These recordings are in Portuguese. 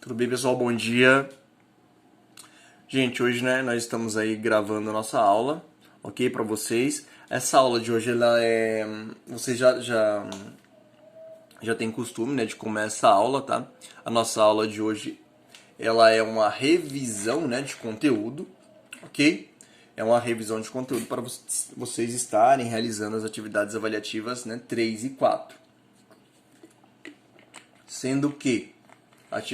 Tudo bem, pessoal? Bom dia. Gente, hoje, nós estamos aí gravando a nossa aula, ok, para vocês. Essa aula de hoje, vocês já tem costume, de começar essa aula, tá? A nossa aula de hoje, ela é uma revisão, de conteúdo, ok? É uma revisão de conteúdo para vocês estarem realizando as atividades avaliativas, 3 e 4. Sendo que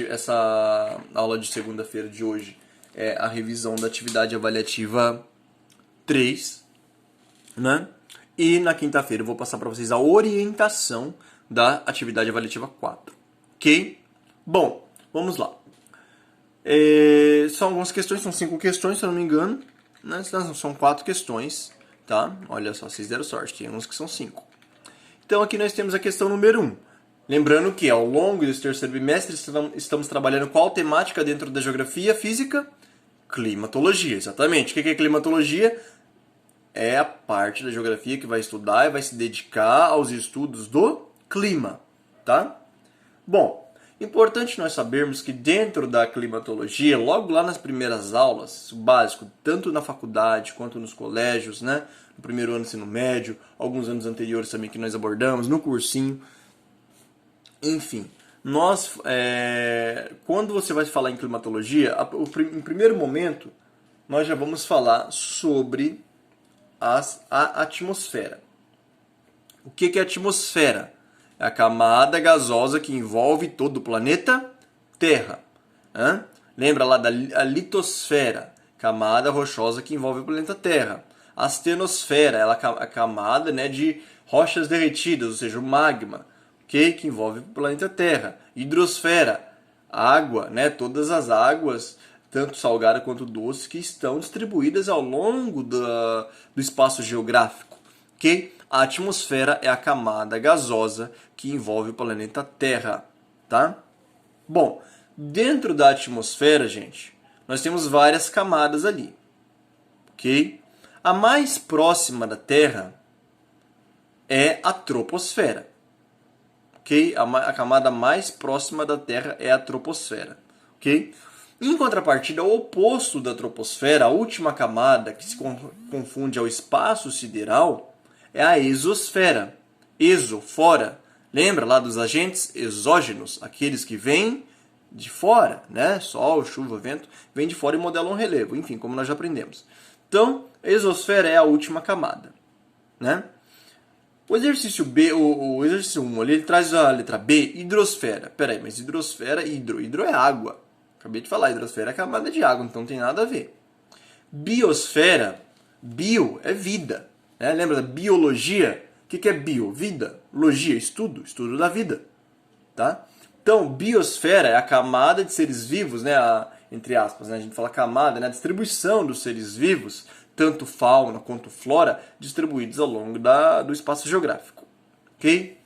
essa aula de segunda-feira de hoje é a revisão da atividade avaliativa 3, né? E na quinta-feira eu vou passar para vocês a orientação da atividade avaliativa 4, ok? Bom, vamos lá. São algumas questões, são 5 questões, se eu não me engano, né? São 4 questões, tá? Olha só, vocês deram sorte, tem uns que são 5. Então aqui nós temos a questão número 1. Lembrando que ao longo desse terceiro bimestre estamos trabalhando qual temática dentro da geografia física? Climatologia, exatamente. O que é climatologia? É a parte da geografia que vai estudar e vai se dedicar aos estudos do clima, tá? Bom, importante nós sabermos que dentro da climatologia, logo lá nas primeiras aulas, o básico, tanto na faculdade quanto nos colégios, no primeiro ano do ensino médio, alguns anos anteriores também que nós abordamos, no cursinho, enfim, quando você vai falar em climatologia, em primeiro momento, nós já vamos falar sobre a atmosfera. O que é a atmosfera? É a camada gasosa que envolve todo o planeta Terra. Lembra lá da litosfera, camada rochosa que envolve o planeta Terra. A astenosfera, ela é a camada de rochas derretidas, ou seja, o magma, que envolve o planeta Terra. Hidrosfera, água, todas as águas, tanto salgada quanto doce, que estão distribuídas ao longo do espaço geográfico. Okay? A atmosfera é a camada gasosa que envolve o planeta Terra. Tá? Bom, dentro da atmosfera, gente, nós temos várias camadas ali. Okay? A mais próxima da Terra é a troposfera. Okay? A camada mais próxima da Terra é a troposfera. Okay? Em contrapartida, o oposto da troposfera, a última camada que se confunde ao espaço sideral, é a exosfera. Exo, fora. Lembra lá dos agentes exógenos, aqueles que vêm de fora, Sol, chuva, vento, vêm de fora e modelam o relevo. Enfim, como nós já aprendemos. Então, a exosfera é a última camada, O exercício B, o exercício 1, ele traz a letra B, hidrosfera. Peraí, mas hidrosfera, hidro é água. Acabei de falar, hidrosfera é camada de água, então não tem nada a ver. Biosfera, bio é vida. Lembra da biologia? O que é bio? Vida. Logia, estudo da vida. Tá? Então, biosfera é a camada de seres vivos, entre aspas, a gente fala camada, a distribuição dos seres vivos, tanto fauna quanto flora, distribuídos ao longo do espaço geográfico. Ok?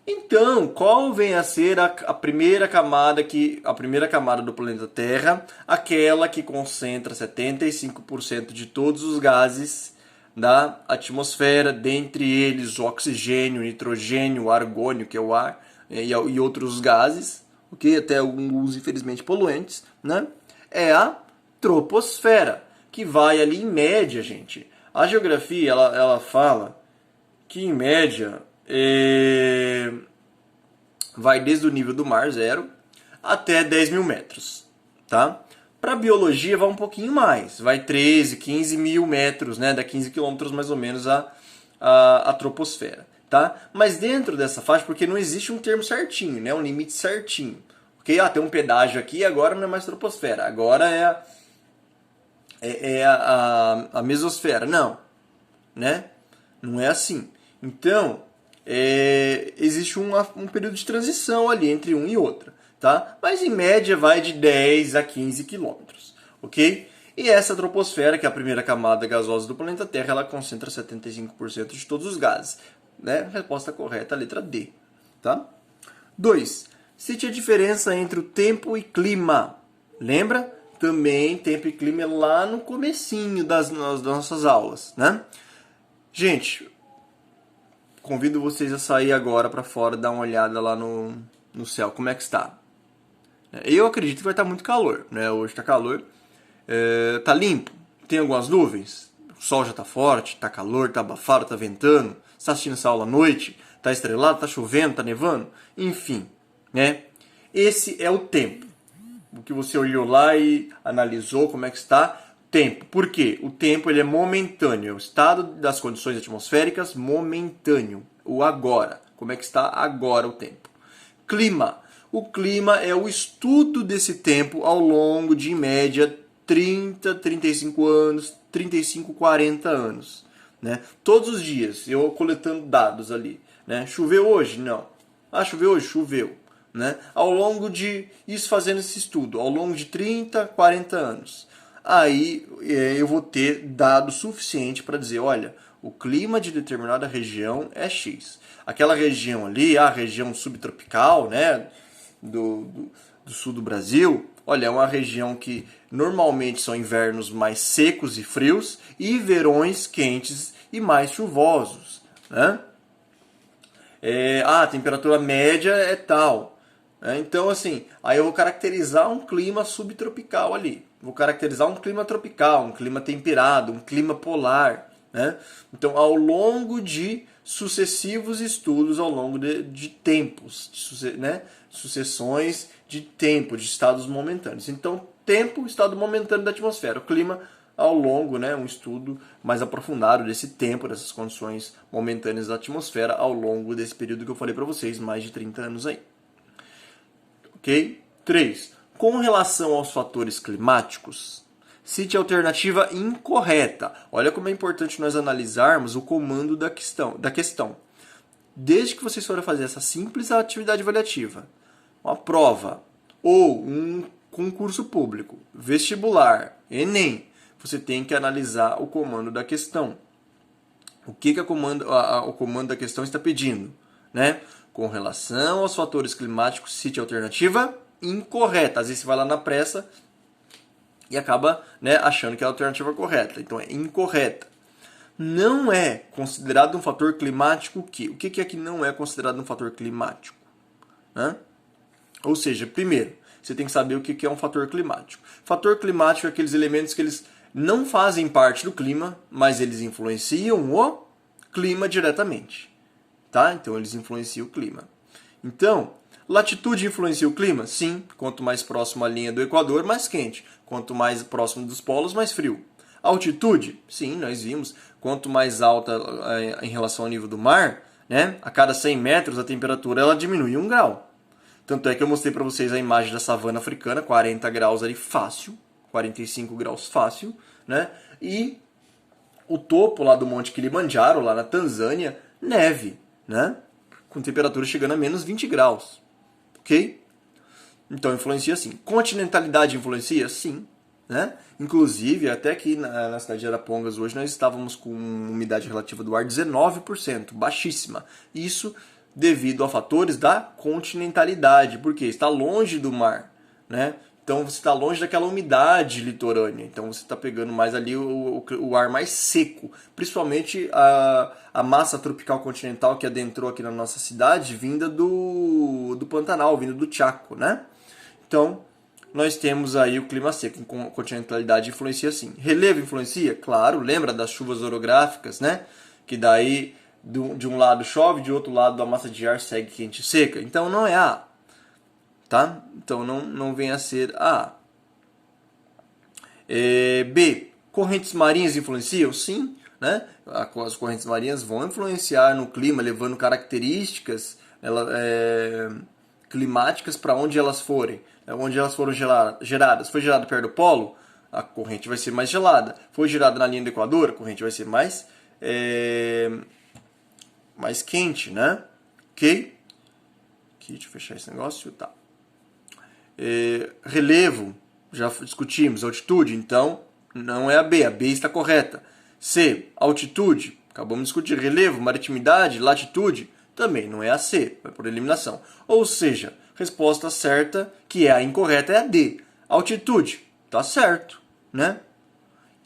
Então, qual vem a ser a primeira camada do planeta Terra? Aquela que concentra 75% de todos os gases da atmosfera, dentre eles o oxigênio, o nitrogênio, o argônio, que é o ar, e outros gases, okay? Até alguns, infelizmente, poluentes, É a troposfera, que vai ali em média, gente. A geografia, ela fala que em média vai desde o nível do mar, 0, até 10 mil metros. Tá? Para a biologia vai um pouquinho mais, vai 13, 15 mil metros, dá 15 quilômetros mais ou menos a troposfera. Tá? Mas dentro dessa faixa, porque não existe um termo certinho, um limite certinho. Okay? Tem um pedágio aqui, agora não é mais troposfera, agora é a mesosfera. Não, não é assim. Então, existe um período de transição ali entre um e outro. Tá? Mas em média vai de 10 a 15 quilômetros. Ok? E essa troposfera, que é a primeira camada gasosa do planeta Terra, ela concentra 75% de todos os gases. Resposta correta, a letra D. Tá? 2. Cite a diferença entre o tempo e clima. Lembra? Também tempo e clima é lá no comecinho das nossas aulas. Gente, convido vocês a sair agora para fora, dar uma olhada lá no céu. Como é que está? Eu acredito que vai estar muito calor, né? Hoje está calor, tá limpo, tem algumas nuvens, o sol já está forte, está calor, está abafado, está ventando, você está assistindo essa aula à noite, está estrelado, está chovendo, está nevando, enfim, né? Esse é o tempo. O que você olhou lá e analisou como é que está. Tempo. Por quê? O tempo ele é momentâneo. É o estado das condições atmosféricas momentâneo. O agora. Como é que está agora o tempo. Clima. O clima é o estudo desse tempo ao longo de, em média, 30, 35 anos, 35, 40 anos. Né? Todos os dias, eu coletando dados ali. Né? Choveu hoje? Não. Ah, choveu hoje? Choveu. Né? Ao longo de isso, fazendo esse estudo, ao longo de 30, 40 anos, aí eu vou ter dado suficiente para dizer, olha, o clima de determinada região é X. Aquela região ali, a região subtropical, né, do sul do Brasil, olha, é uma região que normalmente são invernos mais secos e frios e verões quentes e mais chuvosos. Né? A temperatura média é tal. Então, assim, aí eu vou caracterizar um clima subtropical ali. Vou caracterizar um clima tropical, um clima temperado, um clima polar. Né? Então, ao longo de sucessivos estudos, ao longo de tempos, né? Sucessões de tempo, de estados momentâneos. Então, tempo, estado momentâneo da atmosfera. O clima ao longo, né, um estudo mais aprofundado desse tempo, dessas condições momentâneas da atmosfera ao longo desse período que eu falei para vocês, mais de 30 anos aí. Ok? 3. Com relação aos fatores climáticos, cite a alternativa incorreta. Olha como é importante nós analisarmos o comando da questão. Desde que vocês forem fazer essa simples atividade avaliativa, uma prova ou um concurso público, vestibular, Enem, você tem que analisar o comando da questão. O que o comando da questão está pedindo? Né? Com relação aos fatores climáticos, cite a alternativa incorreta. Às vezes você vai lá na pressa e acaba, né, achando que é a alternativa correta. Então é incorreta. Não é considerado um fator climático o quê? O que é que não é considerado um fator climático? Né? Ou seja, primeiro, você tem que saber o que é um fator climático. Fator climático é aqueles elementos que eles não fazem parte do clima, mas eles influenciam o clima diretamente. Tá? Então eles influenciam o clima. Então, latitude influencia o clima? Sim. Quanto mais próximo à linha do Equador, mais quente. Quanto mais próximo dos polos, mais frio. Altitude? Sim, nós vimos. Quanto mais alta em relação ao nível do mar, né, a cada 100 metros a temperatura ela diminui 1 grau. Tanto é que eu mostrei para vocês a imagem da savana africana, 40 graus ali fácil, 45 graus fácil, né? E o topo lá do Monte Kilimanjaro, lá na Tanzânia, neve, né? Com temperatura chegando a menos 20 graus. Ok? Então influencia sim. Continentalidade influencia? Sim. Né? Inclusive, até aqui na cidade de Arapongas hoje nós estávamos com umidade relativa do ar 19%, baixíssima. Isso devido a fatores da continentalidade, porque está longe do mar, né? Então você está longe daquela umidade litorânea, então você está pegando mais ali o ar mais seco, principalmente a massa tropical continental que adentrou aqui na nossa cidade, vinda do Pantanal, vinda do Chaco, né? Então nós temos aí o clima seco, com continentalidade influencia sim. Relevo influencia? Claro, lembra das chuvas orográficas, né? Que daí de um lado chove, de outro lado a massa de ar segue quente e seca. Então não é A. Tá? Então não vem a ser A. B. Correntes marinhas influenciam? Sim. Né? As correntes marinhas vão influenciar no clima, levando características climáticas para onde elas forem. Onde elas foram geradas. Foi gerado perto do polo? A corrente vai ser mais gelada. Foi gerada na linha do Equador? A corrente vai ser mais quente, né? Ok? Aqui, deixa eu fechar esse negócio. Tá. Relevo, já discutimos. Altitude, então, não é a B. A B está correta. C, altitude, acabamos de discutir. Relevo, maritimidade, latitude, também não é a C. Vai por eliminação. Ou seja, resposta certa, que é a incorreta, é a D. Altitude, tá certo, né?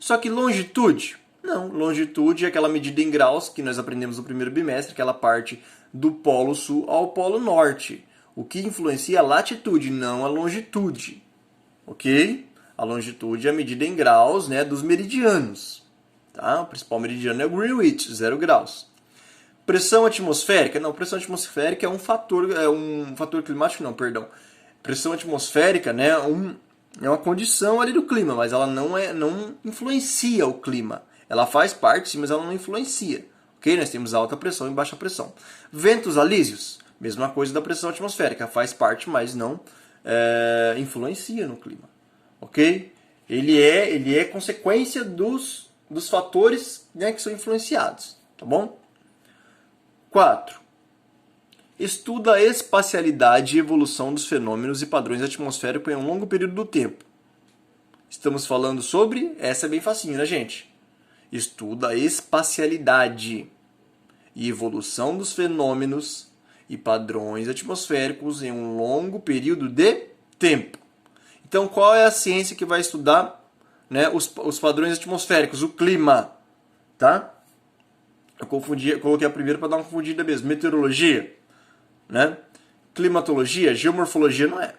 Só que longitude, não. Longitude é aquela medida em graus que nós aprendemos no primeiro bimestre, aquela parte do Polo Sul ao Polo Norte. O que influencia é a latitude, não a longitude. Ok? A longitude é a medida em graus, né, dos meridianos. Tá? O principal meridiano é o Greenwich, 0 graus. Pressão atmosférica? Não, pressão atmosférica é um fator climático, não, perdão. Pressão atmosférica, né, é uma condição ali do clima, mas ela não influencia o clima. Ela faz parte, sim, mas ela não influencia. Ok? Nós temos alta pressão e baixa pressão. Ventos alísios? Mesma coisa da pressão atmosférica. Faz parte, mas não influencia no clima. Ok? Ele é consequência dos fatores, né, que são influenciados. Tá bom? 4. Estuda a espacialidade e evolução dos fenômenos e padrões atmosféricos em um longo período do tempo. Estamos falando sobre... Essa é bem facinho, né, gente? Estuda a espacialidade e evolução dos fenômenos e padrões atmosféricos em um longo período de tempo. Então, qual é a ciência que vai estudar, né, os padrões atmosféricos, o clima? Tá? Eu coloquei a primeira para dar uma confundida mesmo. Meteorologia, né? Climatologia, geomorfologia não é,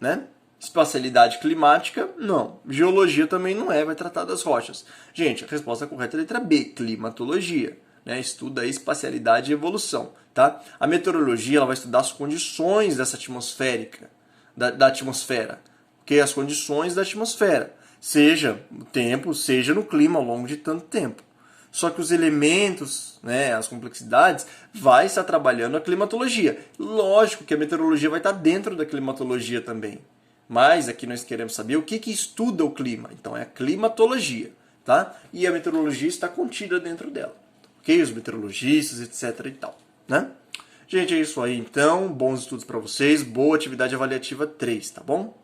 né? Espacialidade climática, não. Geologia também não é, vai tratar das rochas. Gente, a resposta correta é a letra B, climatologia, né? Estuda a espacialidade e evolução, tá? A meteorologia, ela vai estudar as condições dessa atmosférica, da atmosfera, ok? As condições da atmosfera, seja no tempo, seja no clima ao longo de tanto tempo. Só que os elementos, né, as complexidades, vai estar trabalhando a climatologia. Lógico que a meteorologia vai estar dentro da climatologia também. Mas aqui nós queremos saber o que estuda o clima. Então é a climatologia, tá? E a meteorologia está contida dentro dela. Ok? Os meteorologistas, etc e tal, né? Gente, é isso aí então. Bons estudos para vocês. Boa atividade avaliativa 3, tá bom?